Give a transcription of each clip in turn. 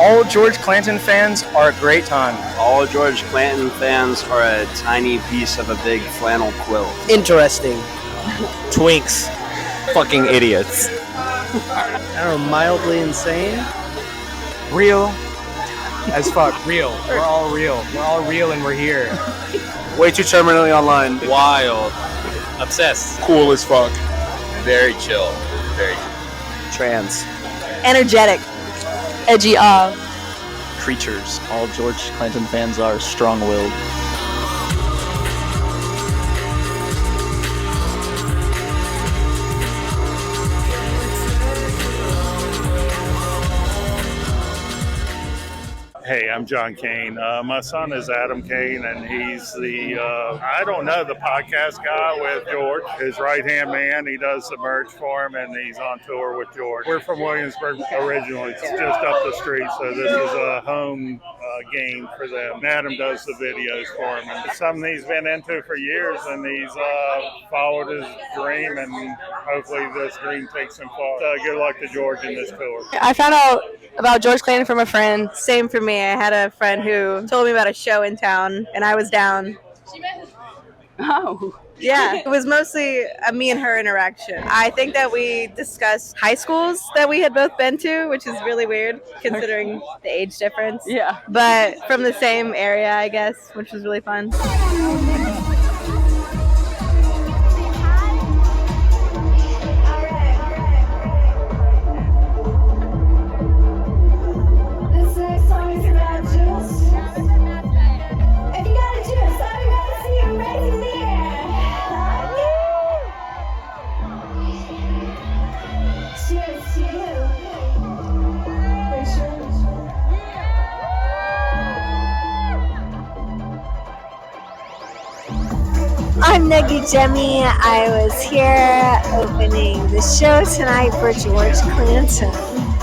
All George Clanton fans are a great time. All George Clanton fans are a tiny piece of a big flannel quilt. Interesting. Twinks. Fucking idiots. I don't know, mildly insane. Real as fuck. Real. We're all real. We're all real and we're here. Way too terminally online. Wild. Obsessed. Cool as fuck. Very chill. Very Trans. Energetic. Edgy. creatures. All George Clanton fans are strong-willed. Hey, I'm John Kane. My son is Adam Kane, and he's the podcast guy with George, his right-hand man. He does the merch for him, and he's on tour with George. We're from Williamsburg originally. It's just up the street, so this is a home game for them. Adam does the videos for him. And it's something he's been into for years, and he's followed his dream, and hopefully this dream takes him far. Good luck to George in this tour. I found out about George Clanton from a friend. Same for me. I had a friend who told me about a show in town, and I was down. Oh. Yeah, it was mostly a me and her interaction. I think that we discussed high schools that we had both been to, which is really weird considering the age difference. Yeah. But from the same area, I guess, which was really fun. I'm Neggy Jemmy. I was here opening the show tonight for George Clanton.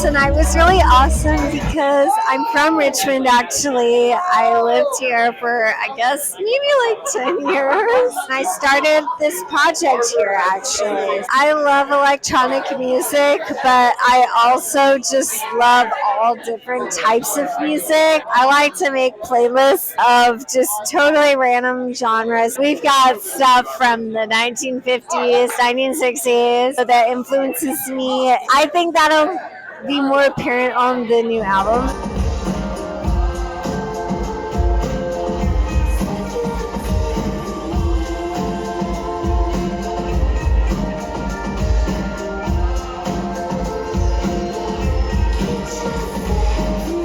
Tonight was really awesome because I'm from Richmond, actually. I lived here for, I guess, maybe like 10 years. I started this project here, actually. I love electronic music, but I also just love all different types of music. I like to make playlists of just totally random genres. We've got stuff from the 1950s, 1960s that influences me. I think that'll be more apparent on the new album.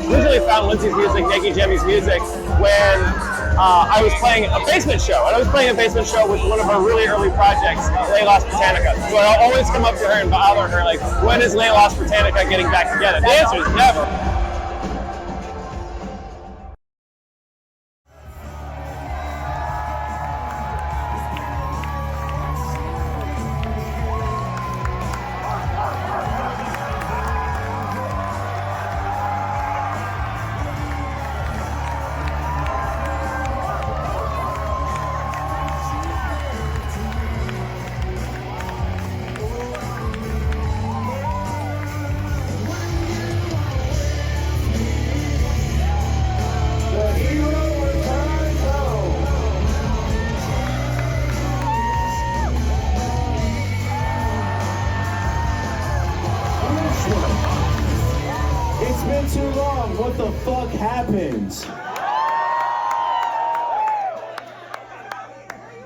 Originally found Lindsay's music, Neggy Jemmy's music, when I was playing a basement show. And I was playing a basement show with one of our really early projects, Le Las Britannica. So I'll always come up to her and bother her, like, when is Le Las Britannica getting back together? The answer is never. It's been too long. What the fuck happened?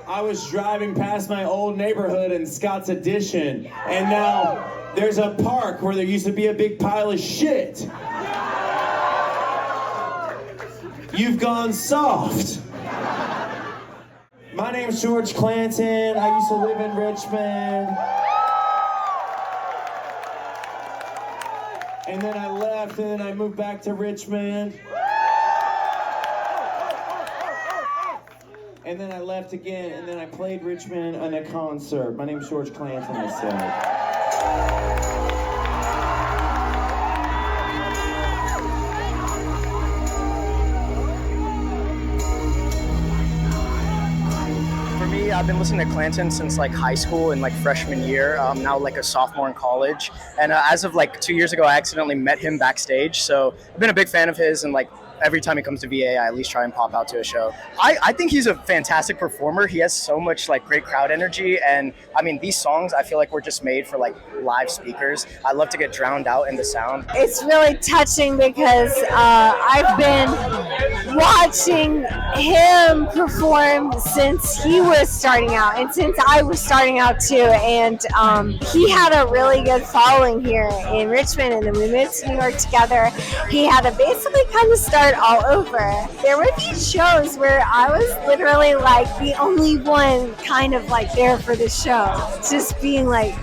I was driving past my old neighborhood in Scott's Addition, and now there's a park where there used to be a big pile of shit. You've gone soft. My name's George Clanton. I used to live in Richmond. And then I left, and then I moved back to Richmond. And then I left again, and then I played Richmond in a concert. My name's George Clanton, I said. For me, I I've been listening to Clanton since like high school and like freshman year. Now like a sophomore in college, and as of like 2 years ago, I accidentally met him backstage. So I've been a big fan of his, and like every time he comes to VA, I at least try and pop out to a show. I think he's a fantastic performer. He has so much like great crowd energy, and I mean these songs I feel like were just made for like live speakers. I love to get drowned out in the sound. It's really touching because I've been watching him perform since he was starting out and since I was starting out too, and he had a really good following here in Richmond, and then we moved to New York together. He had to basically kind of start all over. There were these shows where I was literally like the only one kind of like there for the show, just being like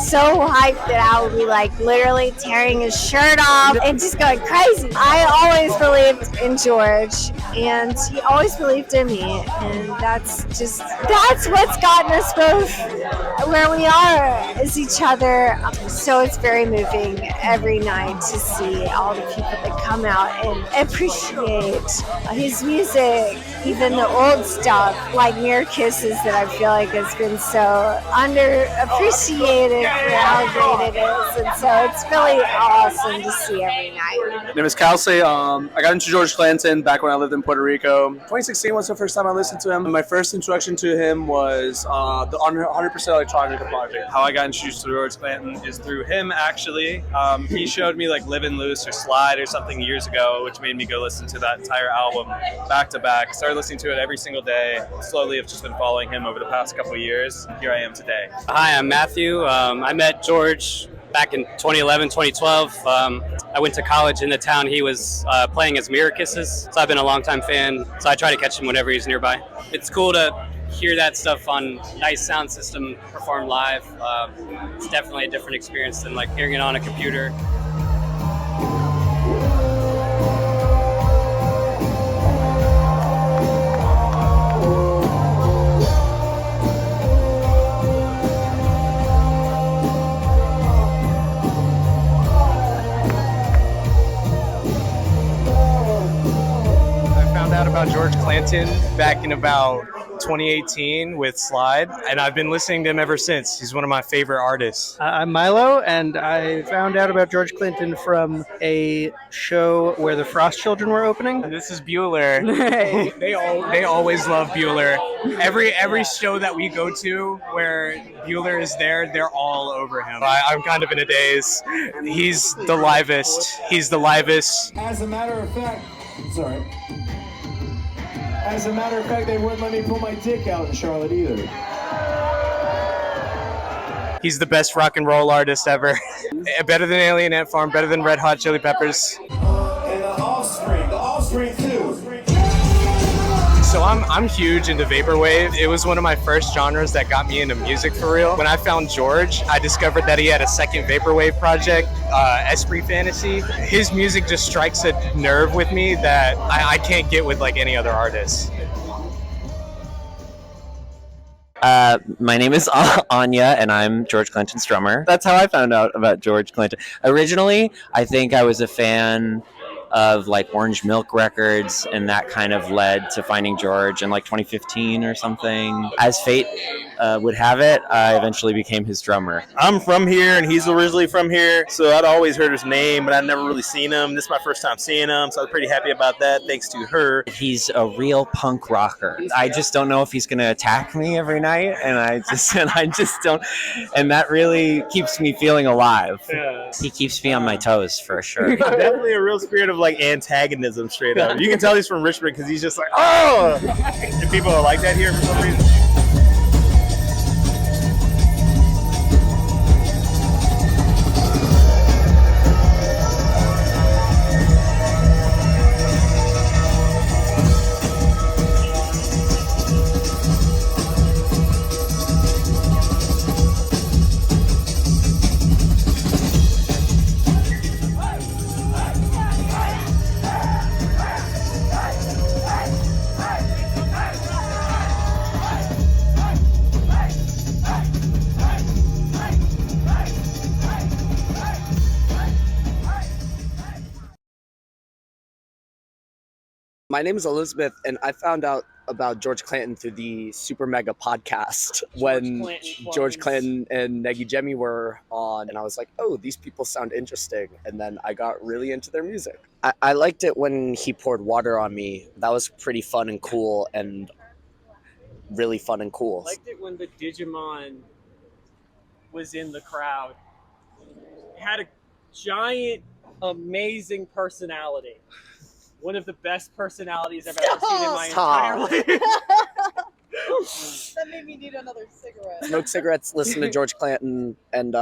so hyped that I would be like literally tearing his shirt off and just going crazy. I always believed in George, and he always believed in me, and that's what's gotten us both where we are as each other. So it's very moving every night to see all the people that come out and appreciate his music, even the old stuff like Mere Kisses that I feel like has been so underappreciated for how great it is, and so it's really awesome to see every night. My name is Kelsey. I got into George Clanton back when I lived in Puerto Rico. 2016 was the first time I listened to him. My first introduction to him was the 100% Electronica project. How I got introduced to George Clanton is through him, actually. He showed me like Livin' Loose or Slide or something years ago, which made me go listen to that entire album back to back. Started listening to it every single day. Slowly have just been following him over the past couple of years. Here I am today. Hi, I'm Matthew. I met George back in 2011, 2012. I went to college in the town he was playing as Mirror Kisses, so I've been a longtime fan, so I try to catch him whenever he's nearby. It's cool to hear that stuff on nice sound system performed live. It's definitely a different experience than like hearing it on a computer. About George Clanton back in about 2018 with Slide, and I've been listening to him ever since. He's one of my favorite artists. I'm Milo, and I found out about George Clanton from a show where the Frost Children were opening. This is Bueller. they always love Bueller. Every show that we go to where Bueller is there, they're all over him. I'm kind of in a daze. He's the livest. He's the livest. As a matter of fact, sorry. As a matter of fact, they wouldn't let me put my dick out in Charlotte either. He's the best rock and roll artist ever. Better than Alien Ant Farm, better than Red Hot Chili Peppers. And the Offspring too. So I'm huge into vaporwave. It was one of my first genres that got me into music for real. When I found George, I discovered that he had a second vaporwave project, Esprit Fantasy. His music just strikes a nerve with me that I can't get with like any other artist. My name is Anya, and I'm George Clanton's drummer. That's how I found out about George Clanton. Originally, I think I was a fan of like Orange Milk Records, and that kind of led to finding George in like 2015 or something. As fate would have it, I eventually became his drummer. I'm from here, and he's originally from here, so I'd always heard his name, but I'd never really seen him. This is my first time seeing him, so I was pretty happy about that, thanks to her. He's a real punk rocker. I just don't know if he's going to attack me every night, and I just don't, and that really keeps me feeling alive. Yeah. He keeps me on my toes, for sure. Definitely a real spirit of like antagonism, straight up. You can tell he's from Richmond because he's just like, oh! And people are like that here for some reason. My name is Elizabeth, and I found out about George Clanton through the Super Mega podcast when George Clanton and Negi Jemi were on, and I was like, oh, these people sound interesting. And then I got really into their music. I liked it when he poured water on me. That was pretty fun and cool, and really fun and cool. I liked it when the Digimon was in the crowd. It had a giant, amazing personality. One of the best personalities I've ever seen in my entire life. That made me need another cigarette. Smoke cigarettes, listen to George Clanton, and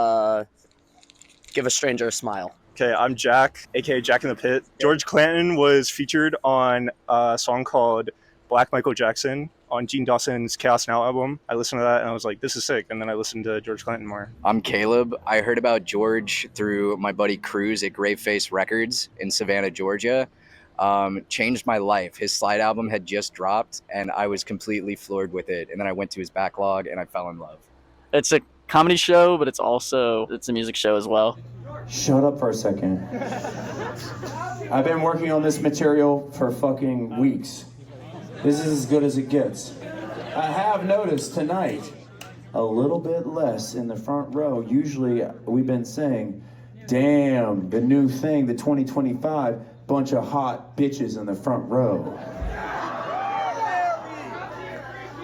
give a stranger a smile. Okay, I'm Jack, aka Jack in the Pit. George Clanton was featured on a song called Black Michael Jackson on Gene Dawson's Chaos Now album. I listened to that and I was like, this is sick. And then I listened to George Clanton more. I'm Caleb. I heard about George through my buddy Cruz at Graveface Records in Savannah, Georgia. Changed my life. His Slide album had just dropped and I was completely floored with it. And then I went to his backlog and I fell in love. It's a comedy show, but it's a music show as well. Shut up for a second. I've been working on this material for fucking weeks. This is as good as it gets. I have noticed tonight a little bit less in the front row. Usually we've been saying, damn, the new thing, the 2025, bunch of hot bitches in the front row.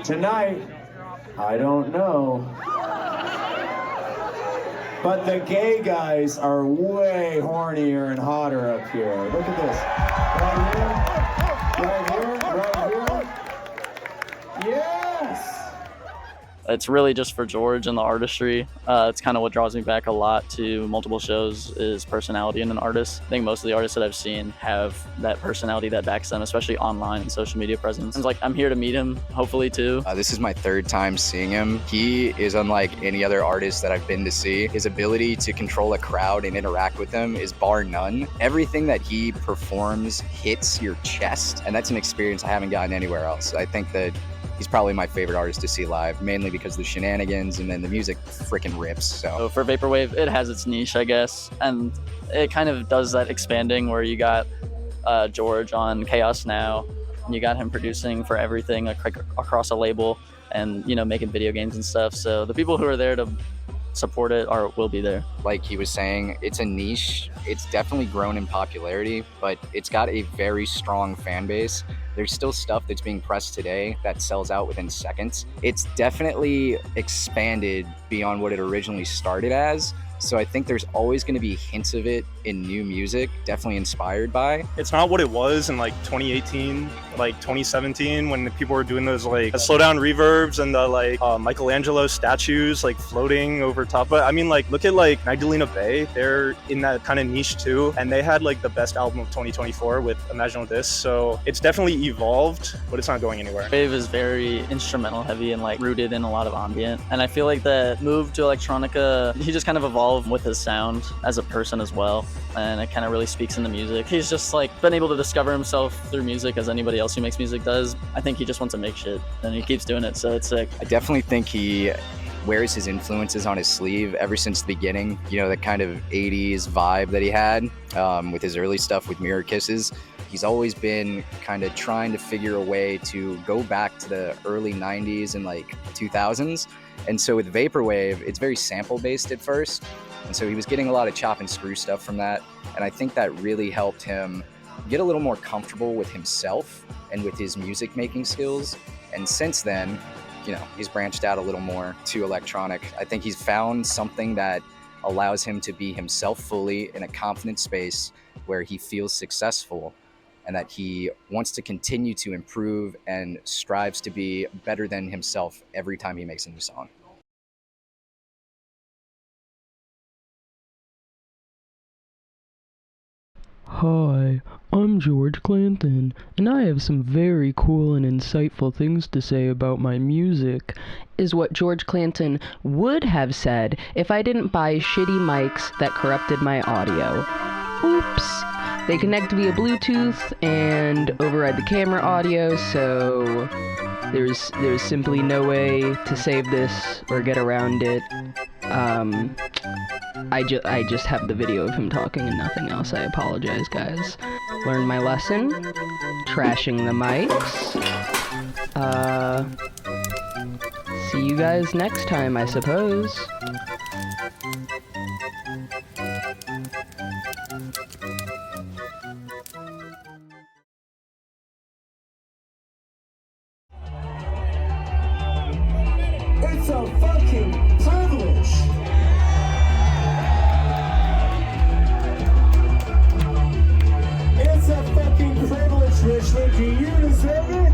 Tonight, I don't know. But the gay guys are way hornier and hotter up here. Look at this. Right here, right here, right here. Yes! It's really just for George and the artistry. It's kind of what draws me back a lot to multiple shows is personality in an artist. I think most of the artists that I've seen have that personality that backs them, especially online and social media presence. It's like, I'm here to meet him, hopefully too. This is my third time seeing him. He is unlike any other artist that I've been to see. His ability to control a crowd and interact with them is bar none. Everything that he performs hits your chest, and that's an experience I haven't gotten anywhere else. I think that he's probably my favorite artist to see live, mainly because of the shenanigans and then the music freaking rips. So for Vaporwave, it has its niche, I guess, and it kind of does that expanding where you got George on Chaos Now, and you got him producing for everything across a label, and making video games and stuff. So the people who are there to support it will be there. Like he was saying, it's a niche. It's definitely grown in popularity, but it's got a very strong fan base. There's still stuff that's being pressed today that sells out within seconds. It's definitely expanded beyond what it originally started as. So I think there's always going to be hints of it in new music, definitely inspired by. It's not what it was in like 2018, like 2017, when people were doing those like slow down reverbs and the like Michelangelo statues like floating over top. But I mean, like, look at like Magdalena Bay. They're in that kind of niche too. And they had like the best album of 2024 with Imagine This. So it's definitely evolved, but it's not going anywhere. Wave is very instrumental heavy and like rooted in a lot of ambient. And I feel like that move to electronica, he just kind of evolved with his sound as a person as well, and it kind of really speaks in the music. He's just like been able to discover himself through music as anybody else who makes music does. I think he just wants to make shit and he keeps doing it, so it's sick. I definitely think he wears his influences on his sleeve ever since the beginning. The kind of 80s vibe that he had with his early stuff with Mirror Kisses. He's always been kind of trying to figure a way to go back to the early 90s and like 2000s. And so with Vaporwave, it's very sample based at first. And so he was getting a lot of chop and screw stuff from that. And I think that really helped him get a little more comfortable with himself and with his music making skills. And since then, he's branched out a little more to electronic. I think he's found something that allows him to be himself fully in a confident space where he feels successful and that he wants to continue to improve and strives to be better than himself every time he makes a new song. Hi, I'm George Clanton, and I have some very cool and insightful things to say about my music. Is what George Clanton would have said if I didn't buy shitty mics that corrupted my audio. Oops. They connect via Bluetooth and override the camera audio, so there's simply no way to save this or get around it. I just have the video of him talking and nothing else. I apologize, guys. Learned my lesson. Trashing the mics. See you guys next time, I suppose. It's a fucking privilege. It's a fucking privilege, Richmond. Do you deserve it?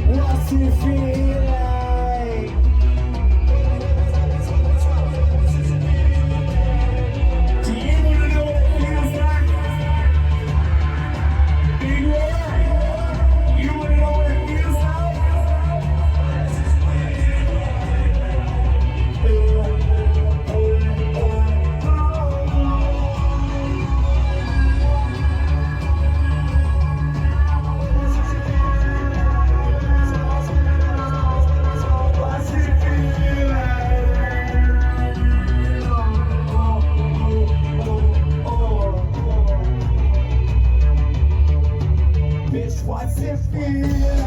What's it feel like? Do you want to know what it feels like? Big word. You want to know what it feels like? Bitch, what's it feel like?